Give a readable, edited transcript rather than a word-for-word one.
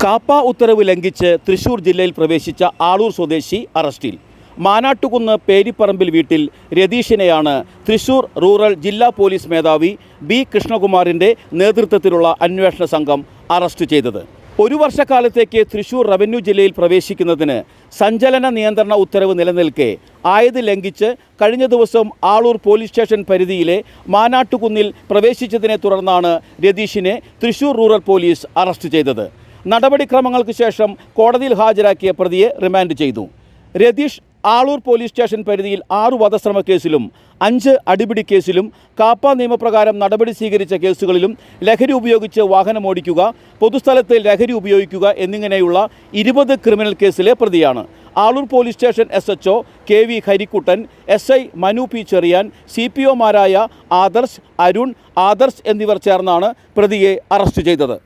കാപ്പ ഉത്തരവ് ലംഘിച്ച് തൃശൂർ ജില്ലയിൽ പ്രവേശിച്ച ആളൂർ സ്വദേശി അറസ്റ്റിൽ. മാനാട്ടുകുന്ന് പേരിപ്പറമ്പിൽ വീട്ടിൽ രതീഷിനെയാണ് തൃശൂർ റൂറൽ ജില്ലാ പോലീസ് മേധാവി ബി കൃഷ്ണകുമാറിൻ്റെ നേതൃത്വത്തിലുള്ള അന്വേഷണ സംഘം അറസ്റ്റ് ചെയ്തത്. ഒരു വർഷക്കാലത്തേക്ക് തൃശൂർ റവന്യൂ ജില്ലയിൽ പ്രവേശിക്കുന്നതിന് സഞ്ചലന നിയന്ത്രണ ഉത്തരവ് നിലനിൽക്കെ ആയത് ലംഘിച്ച് കഴിഞ്ഞ ദിവസം ആളൂർ പോലീസ് സ്റ്റേഷൻ പരിധിയിലെ മാനാട്ടുകുന്നിൽ പ്രവേശിച്ചതിനെ തുടർന്നാണ് രതീഷിനെ തൃശൂർ റൂറൽ പോലീസ് അറസ്റ്റ് ചെയ്തത്. നടപടിക്രമങ്ങൾക്ക് ശേഷം കോടതിയിൽ ഹാജരാക്കിയ പ്രതിയെ റിമാൻഡ് ചെയ്തു. രതീഷ് ആളൂർ പോലീസ് സ്റ്റേഷൻ പരിധിയിൽ 6 വധശ്രമ കേസിലും 5 അടിപിടി കേസിലും കാപ്പ നിയമപ്രകാരം നടപടി സ്വീകരിച്ച കേസുകളിലും ലഹരി ഉപയോഗിച്ച് വാഹനമോടിക്കുക, പൊതുസ്ഥലത്ത് ലഹരി ഉപയോഗിക്കുക എന്നിങ്ങനെയുള്ള 20 ക്രിമിനൽ കേസിലെ പ്രതിയാണ്. Aloor police station SHO KV Harikuttan, SI Manu P Cherian, CPOമാരായ ആദർശ്, അരുൺ, ആദർശ് എന്നിവർ ചേർന്നാണ് പ്രതിയെ അറസ്റ്റ് ചെയ്തത്.